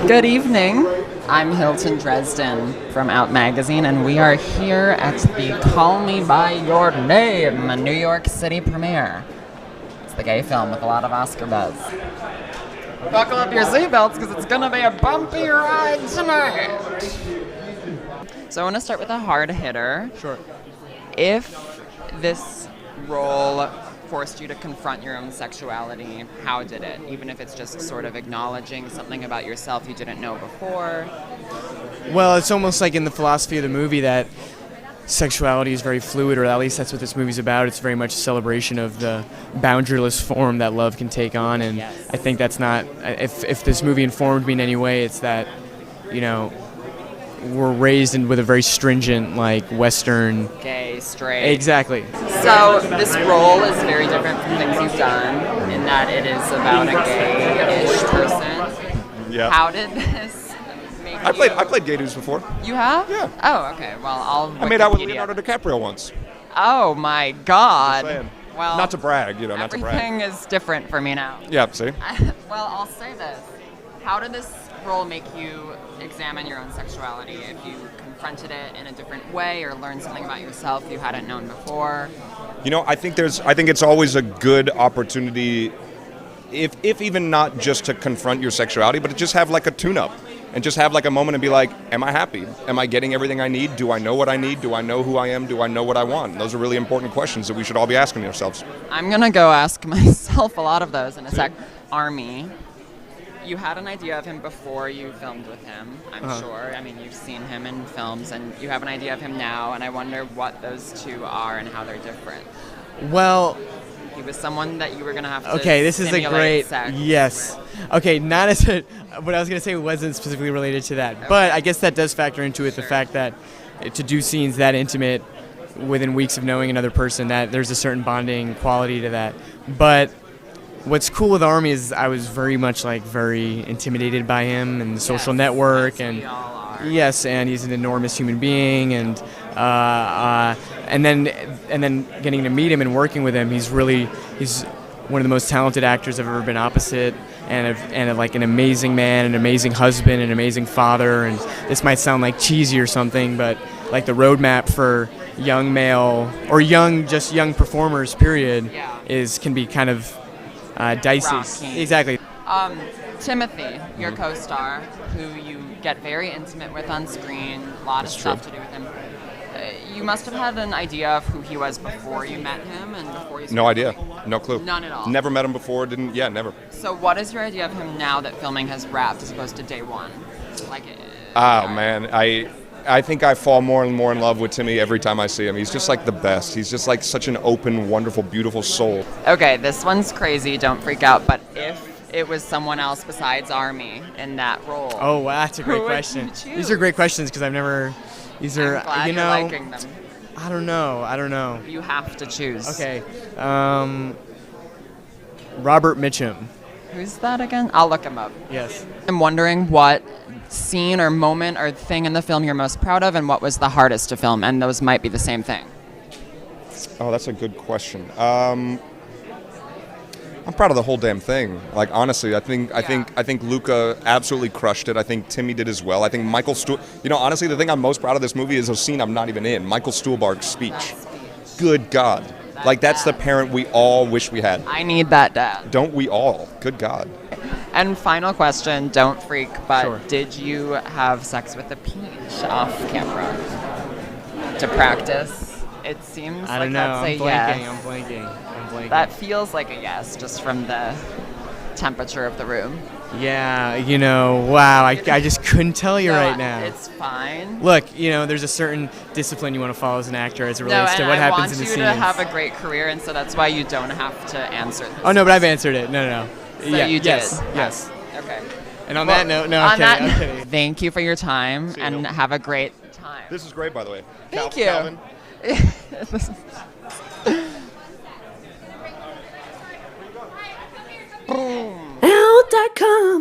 Good evening. I'm Hilton Dresden from Out Magazine, and we are here at the Call Me By Your Name New York City premiere. It's the gay film with a lot of Oscar buzz. Buckle up your seatbelts because it's going to be a bumpy ride tonight. So I want to start with a hard hitter. Sure. If this role forced you to confront your own sexuality, how did it? Even if it's just sort of acknowledging something about yourself you didn't know before. Well, it's almost like in the philosophy of the movie that sexuality is very fluid, or at least that's what this movie's about. It's very much a celebration of the boundaryless form that love can take on, and yes. I think that's not, if this movie informed me in any way, it's that, you know, we're raised with a very stringent, like, Western... Gay, straight. Exactly. So this role is very different from things you've done in that it is about a gay-ish person. Yeah. How did this make I played gay dudes before. You have? Yeah. Oh, okay. Well, I made out with Leonardo DiCaprio once. Oh, my God. Just saying. Well, not to brag, you know, not to brag. Everything is different for me now. Yeah, see? Well, I'll say this. How did this role make you examine your own sexuality? If you confronted it in a different way or learned something about yourself you hadn't known before? You know, I think it's always a good opportunity, if even not just to confront your sexuality, but to just have like a tune-up and just have like a moment and be like, am I happy? Am I getting everything I need? Do I know what I need? Do I know who I am? Do I know what I want? Those are really important questions that we should all be asking ourselves. I'm going to go ask myself a lot of those in a sec. Army. You had an idea of him before you filmed with him, I'm sure. I mean, you've seen him in films, and you have an idea of him now, and I wonder what those two are and how they're different. Well... He was someone that you were going to have to Okay, this is a great... sex. Yes. Okay, not as a... What I was going to say wasn't specifically related to that. Okay. But I guess that does factor into it, sure. The fact that to do scenes that intimate within weeks of knowing another person, that there's a certain bonding quality to that. But... What's cool with Army is I was very much very intimidated by him and the social network, and we all are. Yes, and he's an enormous human being, and then getting to meet him and working with him, he's one of the most talented actors I've ever been opposite, and an amazing man, an amazing husband, an amazing father. And this might sound like cheesy or something, but like the roadmap for young male or young performers, period, can be kind of dicey. Rocky. Exactly. Timothy, your co-star, who you get very intimate with on screen, a lot of stuff to do with him. You must have had an idea of who he was before you met him and before you... No idea. No clue. None at all. Never met him before. Never. So what is your idea of him now that filming has wrapped as opposed to day one? Man, I think I fall more and more in love with Timmy every time I see him. He's just like the best. He's just like such an open, wonderful, beautiful soul. Okay, this one's crazy. Don't freak out. But if it was someone else besides Army in that role, oh wow, that's a great question. These are great questions because I've never. These are I'm glad you're liking them. I don't know. You have to choose. Okay, Robert Mitchum. Who's that again? I'll look him up. Yes. I'm wondering what scene or moment or thing in the film you're most proud of, and what was the hardest to film, and those might be the same thing. Oh, that's a good question. I'm proud of the whole damn thing. Like, honestly, I think Luca absolutely crushed it. I think Timmy did as well. I think Michael honestly, the thing I'm most proud of this movie is a scene I'm not even in. Michael Stuhlbarg's speech. Good God. That's the parent we all wish we had. I need that dad. Don't we all? Good God. And final question, don't freak, but sure. Did you have sex with a peach off camera to practice? It seems I don't like know. that's I'm a blanking. yes. That feels like a yes, just from the temperature of the room. Yeah, wow, I just couldn't tell you right now. It's fine. Look, there's a certain discipline you want to follow as an actor as it relates to what happens in the scenes. I want you to have a great career, and so that's why you don't have to answer this. Oh, no, but I've answered it. No. So you did? Yes. Okay. And on that note, I'm kidding. Thank you for your time, and have a great time. This is great, by the way. Thank you. Calvin. Boom. Out.com